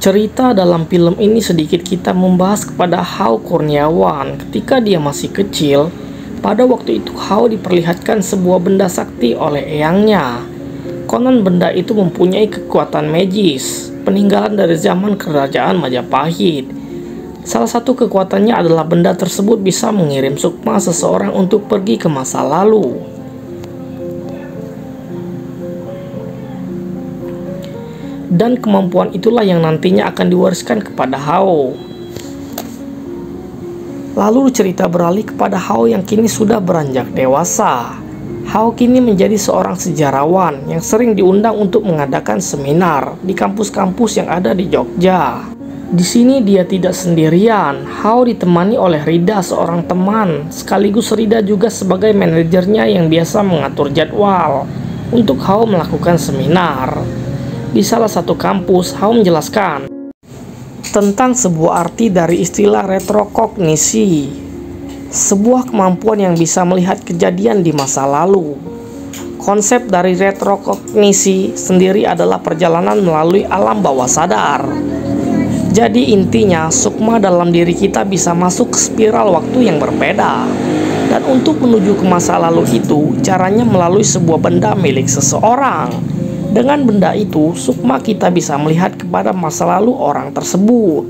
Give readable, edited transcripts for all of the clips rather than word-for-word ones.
Cerita dalam film ini sedikit kita membahas kepada Hao Kurniawan ketika dia masih kecil. Pada waktu itu Hao diperlihatkan sebuah benda sakti oleh eyangnya. Konon benda itu mempunyai kekuatan magis, peninggalan dari zaman kerajaan Majapahit. Salah satu kekuatannya adalah benda tersebut bisa mengirim sukma seseorang untuk pergi ke masa lalu. Dan kemampuan itulah yang nantinya akan diwariskan kepada Hao. Lalu cerita beralih kepada Hao yang kini sudah beranjak dewasa. Hao kini menjadi seorang sejarawan yang sering diundang untuk mengadakan seminar di kampus-kampus yang ada di Jogja. Di sini dia tidak sendirian. Hao ditemani oleh Rida, seorang teman, sekaligus Rida juga sebagai manajernya yang biasa mengatur jadwal untuk Hao melakukan seminar. Di salah satu kampus, Hao menjelaskan tentang sebuah arti dari istilah retrokognisi, sebuah kemampuan yang bisa melihat kejadian di masa lalu. Konsep dari retrokognisi sendiri adalah perjalanan melalui alam bawah sadar. Jadi intinya, sukma dalam diri kita bisa masuk ke spiral waktu yang berbeda. Dan untuk menuju ke masa lalu itu, caranya melalui sebuah benda milik seseorang. Dengan benda itu, sukma kita bisa melihat kepada masa lalu orang tersebut.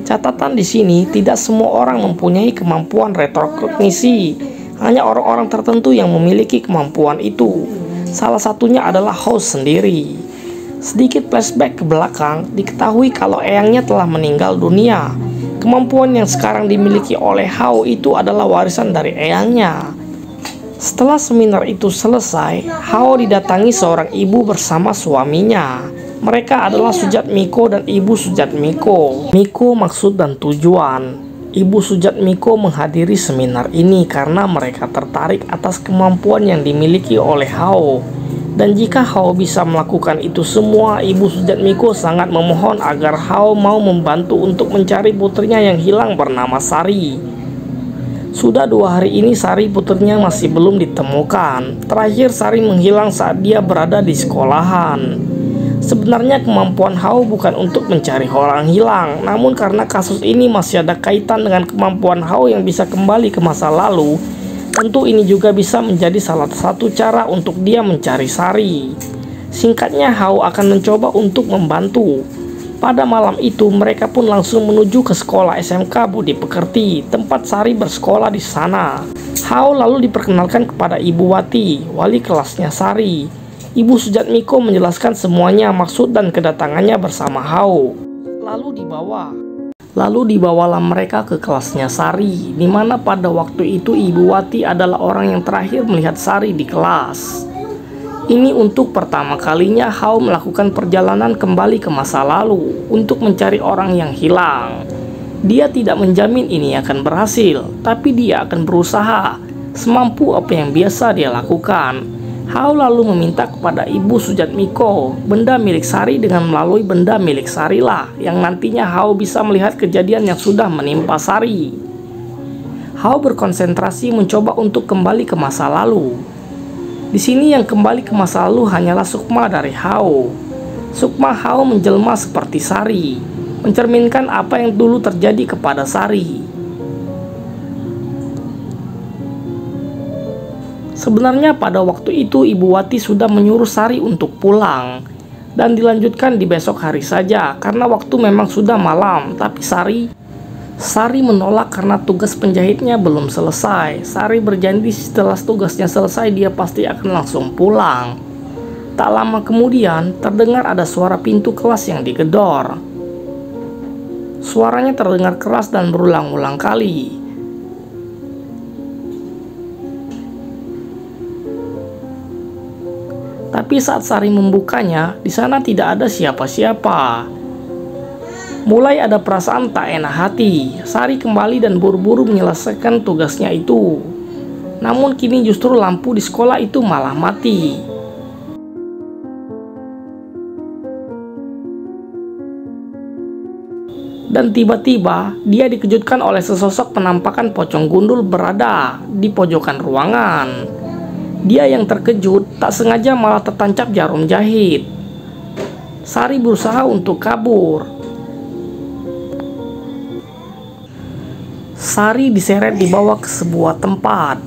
Catatan di sini, tidak semua orang mempunyai kemampuan retrokognisi. Hanya orang-orang tertentu yang memiliki kemampuan itu. Salah satunya adalah Hao sendiri. Sedikit flashback ke belakang, diketahui kalau eyangnya telah meninggal dunia. Kemampuan yang sekarang dimiliki oleh Hao itu adalah warisan dari eyangnya. Setelah seminar itu selesai, Hao didatangi seorang ibu bersama suaminya. Mereka adalah Sujat Miko dan Ibu Sujat Miko. Miko maksud dan tujuan. Ibu Sujat Miko menghadiri seminar ini karena mereka tertarik atas kemampuan yang dimiliki oleh Hao. Dan jika Hao bisa melakukan itu semua, Ibu Sujat Miko sangat memohon agar Hao mau membantu untuk mencari putrinya yang hilang bernama Sari. Sudah 2 hari ini Sari putrinya masih belum ditemukan. Terakhir Sari menghilang saat dia berada di sekolahan. Sebenarnya kemampuan Hao bukan untuk mencari orang hilang, namun karena kasus ini masih ada kaitan dengan kemampuan Hao yang bisa kembali ke masa lalu, tentu ini juga bisa menjadi salah satu cara untuk dia mencari Sari. Singkatnya, Hao akan mencoba untuk membantu. Pada malam itu, mereka pun langsung menuju ke sekolah SMK Budi Pekerti, tempat Sari bersekolah di sana. Hao lalu diperkenalkan kepada Ibu Wati, wali kelasnya Sari. Ibu Sujat Miko menjelaskan semuanya, maksud dan kedatangannya bersama Hao. Lalu dibawalah mereka ke kelasnya Sari, di mana pada waktu itu Ibu Wati adalah orang yang terakhir melihat Sari di kelas. Ini untuk pertama kalinya Hao melakukan perjalanan kembali ke masa lalu untuk mencari orang yang hilang. Dia tidak menjamin ini akan berhasil, tapi dia akan berusaha semampu apa yang biasa dia lakukan. Hao lalu meminta kepada Ibu Sujat Miko benda milik Sari dengan melalui benda milik Sari lah yang nantinya Hao bisa melihat kejadian yang sudah menimpa Sari. Hao berkonsentrasi mencoba untuk kembali ke masa lalu. Di sini yang kembali ke masa lalu hanyalah sukma dari Hao. Sukma Hao menjelma seperti Sari, mencerminkan apa yang dulu terjadi kepada Sari. Sebenarnya pada waktu itu Ibu Wati sudah menyuruh Sari untuk pulang dan dilanjutkan di besok hari saja karena waktu memang sudah malam, tapi Sari menolak karena tugas penjahitnya belum selesai. Sari berjanji setelah tugasnya selesai dia pasti akan langsung pulang. Tak lama kemudian terdengar ada suara pintu kelas yang digedor. Suaranya terdengar keras dan berulang-ulang kali. Tapi saat Sari membukanya, di sana tidak ada siapa-siapa. Mulai ada perasaan tak enak hati. Sari kembali dan buru-buru menyelesaikan tugasnya itu. Namun kini justru lampu di sekolah itu malah mati. Dan tiba-tiba dia dikejutkan oleh sesosok penampakan pocong gundul berada di pojokan ruangan. Dia yang terkejut tak sengaja malah tertancap jarum jahit. Sari berusaha untuk kabur, Sari diseret dibawa ke sebuah tempat.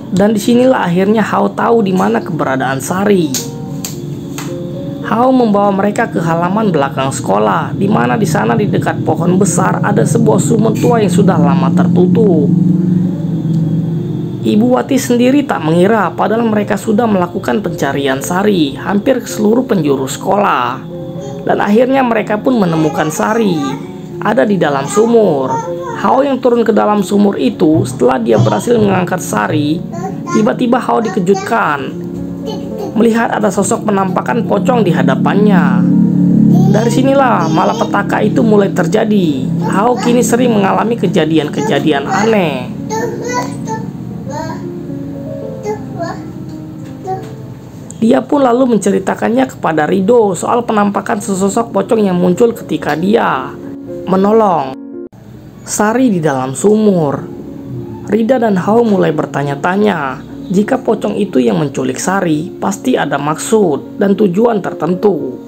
Dan disinilah akhirnya Hao tahu di mana keberadaan Sari. Hao membawa mereka ke halaman belakang sekolah, di mana di sana di dekat pohon besar ada sebuah sumur tua yang sudah lama tertutup. Ibu Wati sendiri tak mengira, padahal mereka sudah melakukan pencarian Sari hampir ke seluruh penjuru sekolah. Dan akhirnya mereka pun menemukan Sari ada di dalam sumur. Hao yang turun ke dalam sumur itu setelah dia berhasil mengangkat Sari, tiba-tiba Hao dikejutkan melihat ada sosok penampakan pocong di hadapannya. Dari sinilah malapetaka itu mulai terjadi. Hao kini sering mengalami kejadian-kejadian aneh. Dia pun lalu menceritakannya kepada Rido soal penampakan sesosok pocong yang muncul ketika dia menolong Sari di dalam sumur. Rida dan Hao mulai bertanya-tanya, jika pocong itu yang menculik Sari, pasti ada maksud dan tujuan tertentu.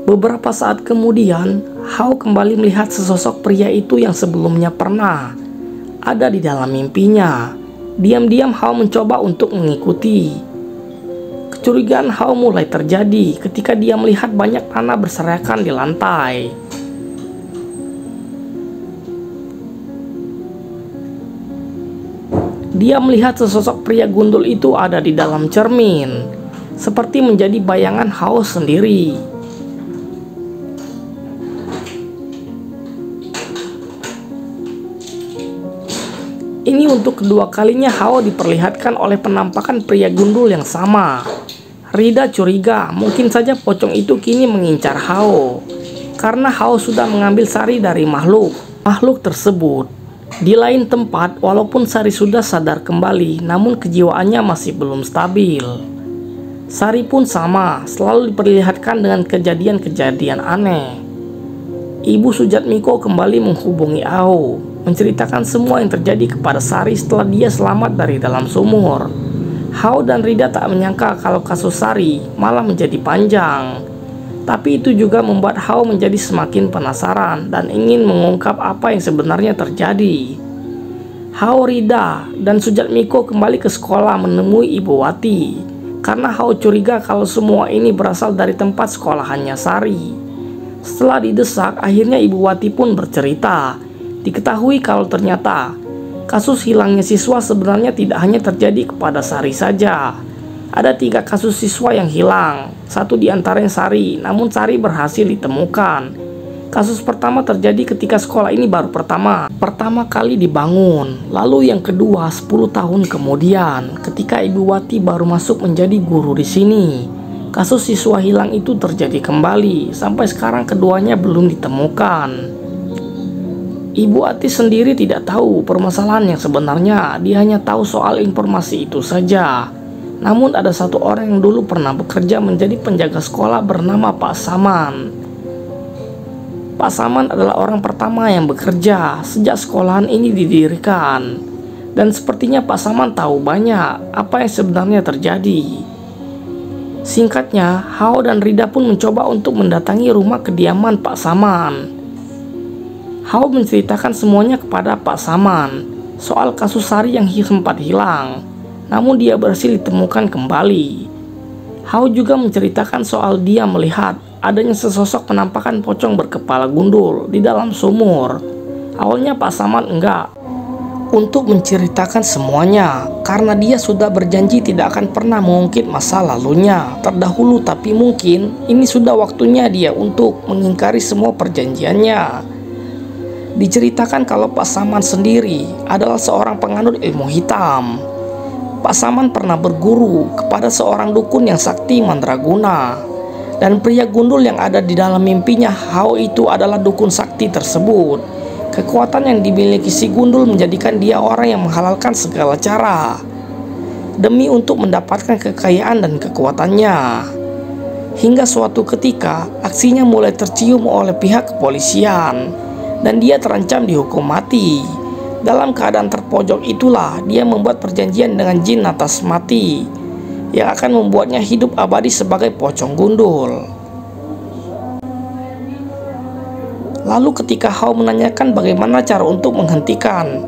Beberapa saat kemudian, Hao kembali melihat sesosok pria itu yang sebelumnya pernah ada di dalam mimpinya. Diam-diam Hao mencoba untuk mengikuti. Kecurigaan Hao mulai terjadi ketika dia melihat banyak tanah berserakan di lantai. Dia melihat sesosok pria gundul itu ada di dalam cermin, seperti menjadi bayangan Hao sendiri. Ini untuk kedua kalinya Hao diperlihatkan oleh penampakan pria gundul yang sama. Rida curiga mungkin saja pocong itu kini mengincar Hao, karena Hao sudah mengambil Sari dari makhluk tersebut. Di lain tempat, walaupun Sari sudah sadar kembali, namun kejiwaannya masih belum stabil. Sari pun sama, selalu diperlihatkan dengan kejadian-kejadian aneh. Ibu Sujatmiko kembali menghubungi Hao, menceritakan semua yang terjadi kepada Sari setelah dia selamat dari dalam sumur. Hao dan Rida tak menyangka kalau kasus Sari malah menjadi panjang. Tapi itu juga membuat Hao menjadi semakin penasaran dan ingin mengungkap apa yang sebenarnya terjadi. Hao, Rida, dan Sujatmiko kembali ke sekolah menemui Ibu Wati, karena Hao curiga kalau semua ini berasal dari tempat sekolahannya Sari. Setelah didesak, akhirnya Ibu Wati pun bercerita. Diketahui kalau ternyata kasus hilangnya siswa sebenarnya tidak hanya terjadi kepada Sari saja. Ada 3 kasus siswa yang hilang, 1 diantaranya Sari, namun Sari berhasil ditemukan. Kasus pertama terjadi ketika sekolah ini baru pertama kali dibangun. Lalu yang kedua 10 tahun kemudian, ketika Ibu Wati baru masuk menjadi guru di sini. Kasus siswa hilang itu terjadi kembali, sampai sekarang keduanya belum ditemukan. Ibu Wati sendiri tidak tahu permasalahan yang sebenarnya, dia hanya tahu soal informasi itu saja. Namun ada satu orang yang dulu pernah bekerja menjadi penjaga sekolah bernama Pak Saman. Pak Saman adalah orang pertama yang bekerja sejak sekolahan ini didirikan. Dan sepertinya Pak Saman tahu banyak apa yang sebenarnya terjadi. Singkatnya, Hao dan Rida pun mencoba untuk mendatangi rumah kediaman Pak Saman. Hao menceritakan semuanya kepada Pak Saman soal kasus Sari yang sempat hilang, namun dia berhasil ditemukan kembali. Hao juga menceritakan soal dia melihat adanya sesosok penampakan pocong berkepala gundul di dalam sumur. Awalnya Pak Saman enggak untuk menceritakan semuanya, karena dia sudah berjanji tidak akan pernah mengungkit masa lalunya terdahulu. Tapi mungkin ini sudah waktunya dia untuk mengingkari semua perjanjiannya. Diceritakan kalau Pak Saman sendiri adalah seorang penganut ilmu hitam. Pak Saman pernah berguru kepada seorang dukun yang sakti mandraguna, dan pria gundul yang ada di dalam mimpinya Hao itu adalah dukun sakti tersebut. Kekuatan yang dimiliki si gundul menjadikan dia orang yang menghalalkan segala cara demi untuk mendapatkan kekayaan dan kekuatannya. Hingga suatu ketika aksinya mulai tercium oleh pihak kepolisian dan dia terancam dihukum mati. Dalam keadaan terpojok itulah dia membuat perjanjian dengan jin atas mati yang akan membuatnya hidup abadi sebagai pocong gundul. Lalu ketika Hao menanyakan bagaimana cara untuk menghentikan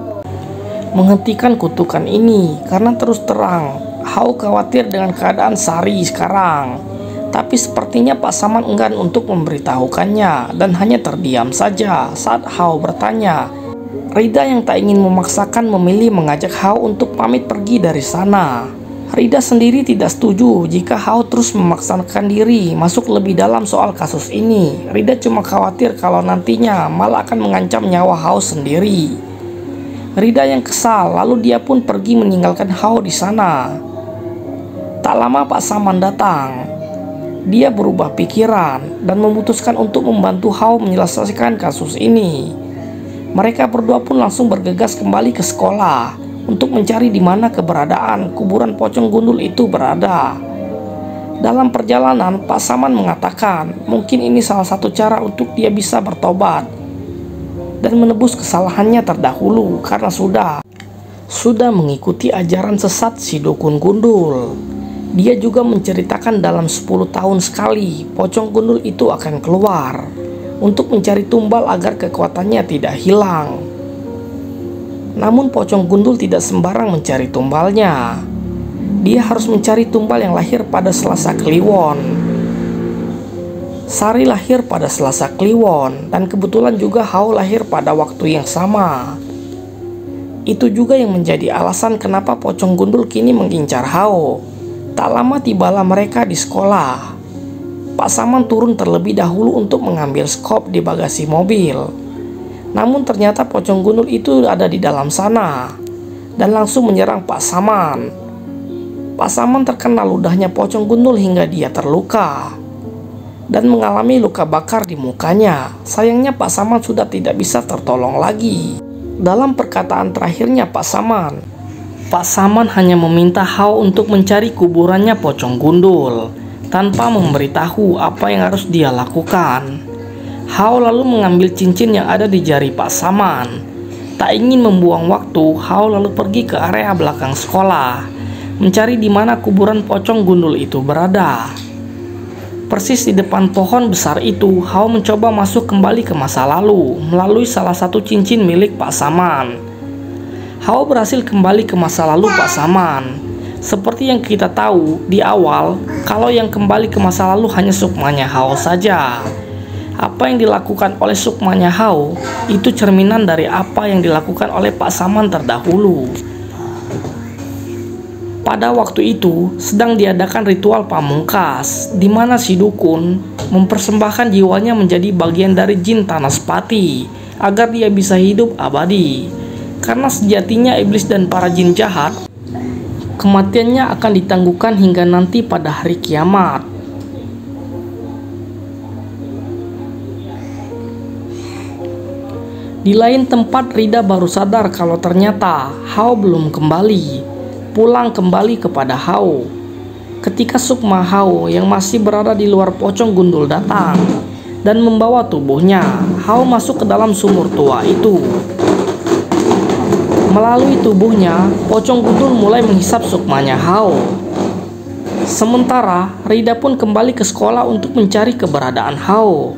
kutukan ini, karena terus terang Hao khawatir dengan keadaan Sari sekarang. Tapi sepertinya Pak Saman enggan untuk memberitahukannya dan hanya terdiam saja saat Hao bertanya. Rida yang tak ingin memaksakan memilih mengajak Hao untuk pamit pergi dari sana. Rida sendiri tidak setuju jika Hao terus memaksakan diri masuk lebih dalam soal kasus ini. Rida cuma khawatir kalau nantinya malah akan mengancam nyawa Hao sendiri. Rida yang kesal, lalu dia pun pergi meninggalkan Hao di sana. Tak lama Pak Saman datang. Dia berubah pikiran dan memutuskan untuk membantu Hao menyelesaikan kasus ini. Mereka berdua pun langsung bergegas kembali ke sekolah untuk mencari di mana keberadaan kuburan pocong gundul itu berada. Dalam perjalanan, Pak Saman mengatakan mungkin ini salah satu cara untuk dia bisa bertobat dan menebus kesalahannya terdahulu karena sudah mengikuti ajaran sesat si dukun gundul. Dia juga menceritakan dalam 10 tahun sekali pocong gundul itu akan keluar untuk mencari tumbal agar kekuatannya tidak hilang. Namun pocong gundul tidak sembarang mencari tumbalnya. Dia harus mencari tumbal yang lahir pada Selasa Kliwon. Sari lahir pada Selasa Kliwon dan kebetulan juga Hao lahir pada waktu yang sama. Itu juga yang menjadi alasan kenapa pocong gundul kini mengincar Hao. Tak lama tibalah mereka di sekolah. Pak Saman turun terlebih dahulu untuk mengambil skop di bagasi mobil. Namun ternyata pocong gundul itu ada di dalam sana dan langsung menyerang Pak Saman. Pak Saman terkena ludahnya pocong gundul hingga dia terluka dan mengalami luka bakar di mukanya. Sayangnya Pak Saman sudah tidak bisa tertolong lagi. Dalam perkataan terakhirnya Pak Saman hanya meminta Hao untuk mencari kuburannya pocong gundul tanpa memberitahu apa yang harus dia lakukan. Hao lalu mengambil cincin yang ada di jari Pak Saman. Tak ingin membuang waktu, Hao lalu pergi ke area belakang sekolah mencari di mana kuburan pocong gundul itu berada. Persis di depan pohon besar itu, Hao mencoba masuk kembali ke masa lalu melalui salah satu cincin milik Pak Saman. Hao berhasil kembali ke masa lalu Pak Saman. Seperti yang kita tahu di awal, kalau yang kembali ke masa lalu hanya sukmanya Hao saja. Apa yang dilakukan oleh sukmanya Hao itu cerminan dari apa yang dilakukan oleh Pak Saman terdahulu. Pada waktu itu sedang diadakan ritual pamungkas di mana si dukun mempersembahkan jiwanya menjadi bagian dari jin Tanaspati agar dia bisa hidup abadi. Karena sejatinya iblis dan para jin jahat, kematiannya akan ditangguhkan hingga nanti pada hari kiamat. Di lain tempat, Rida baru sadar kalau ternyata Hao belum pulang kembali kepada Hao. Ketika sukma Hao yang masih berada di luar pocong gundul datang dan membawa tubuhnya, Hao masuk ke dalam sumur tua itu. Melalui tubuhnya, pocong gundul mulai menghisap sukmanya Hao. Sementara, Rida pun kembali ke sekolah untuk mencari keberadaan Hao.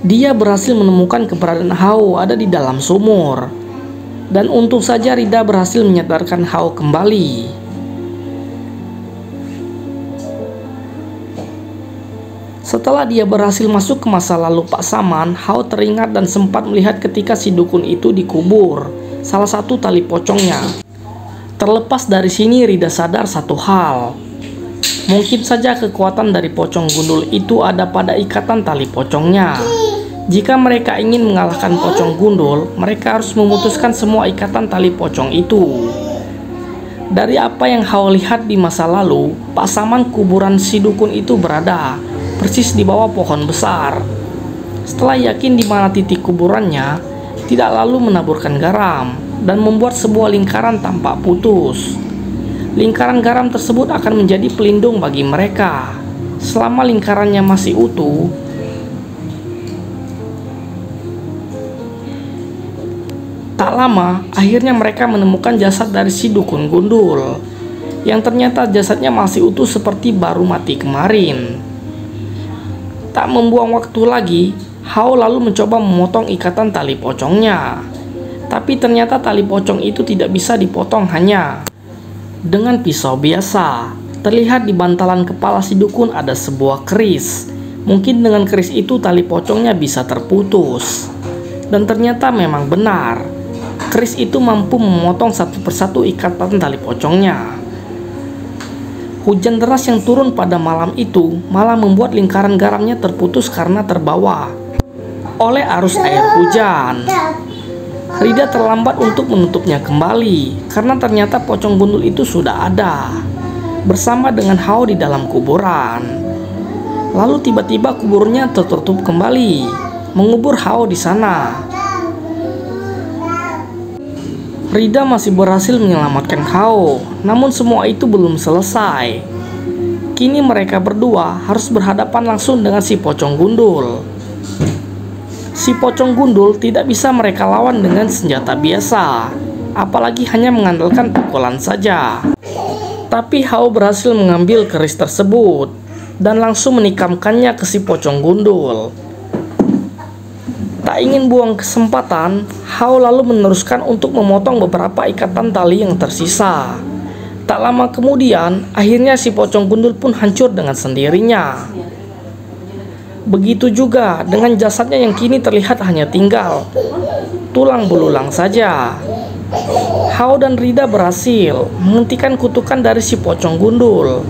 Dia berhasil menemukan keberadaan Hao ada di dalam sumur. Dan untung saja Rida berhasil menyadarkan Hao kembali. Setelah dia berhasil masuk ke masa lalu Pak Saman, Hao teringat dan sempat melihat ketika si dukun itu dikubur salah satu tali pocongnya. Terlepas dari sini, Rida sadar satu hal. Mungkin saja kekuatan dari pocong gundul itu ada pada ikatan tali pocongnya. Jika mereka ingin mengalahkan pocong gundul, mereka harus memutuskan semua ikatan tali pocong itu. Dari apa yang Hao lihat di masa lalu, Pak Saman kuburan si dukun itu berada persis di bawah pohon besar. Setelah yakin di mana titik kuburannya, tidak lalu menaburkan garam dan membuat sebuah lingkaran tampak putus. Lingkaran garam tersebut akan menjadi pelindung bagi mereka. Selama lingkarannya masih utuh, tak lama akhirnya mereka menemukan jasad dari si dukun gundul, yang ternyata jasadnya masih utuh seperti baru mati kemarin. Tak membuang waktu lagi, Hao lalu mencoba memotong ikatan tali pocongnya. Tapi ternyata tali pocong itu tidak bisa dipotong hanya dengan pisau biasa. Terlihat di bantalan kepala si dukun ada sebuah keris. Mungkin dengan keris itu tali pocongnya bisa terputus. Dan ternyata memang benar. Keris itu mampu memotong satu persatu ikatan tali pocongnya. Hujan deras yang turun pada malam itu malah membuat lingkaran garamnya terputus karena terbawa oleh arus air hujan. Rida terlambat untuk menutupnya kembali karena ternyata pocong gundul itu sudah ada bersama dengan Hao di dalam kuburan. Lalu tiba-tiba kuburnya tertutup kembali, mengubur Hao di sana. Rida masih berhasil menyelamatkan Hao, namun semua itu belum selesai. Kini mereka berdua harus berhadapan langsung dengan si pocong gundul. Si pocong gundul tidak bisa mereka lawan dengan senjata biasa, apalagi hanya mengandalkan pukulan saja. Tapi Hao berhasil mengambil keris tersebut dan langsung menikamkannya ke si pocong gundul. Tak ingin buang kesempatan, Hao lalu meneruskan untuk memotong beberapa ikatan tali yang tersisa. Tak lama kemudian, akhirnya si pocong gundul pun hancur dengan sendirinya. Begitu juga dengan jasadnya yang kini terlihat hanya tinggal tulang belulang saja. Hao dan Rida berhasil menghentikan kutukan dari si pocong gundul.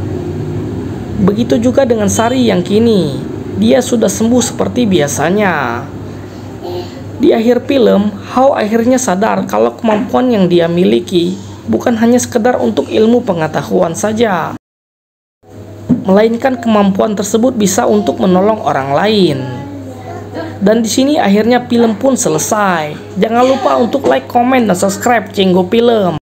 Begitu juga dengan Sari yang kini dia sudah sembuh seperti biasanya. Di akhir film, Hao akhirnya sadar kalau kemampuan yang dia miliki bukan hanya sekedar untuk ilmu pengetahuan saja, melainkan kemampuan tersebut bisa untuk menolong orang lain. Dan di sini akhirnya film pun selesai. Jangan lupa untuk like, komen, dan subscribe Cenggo Film.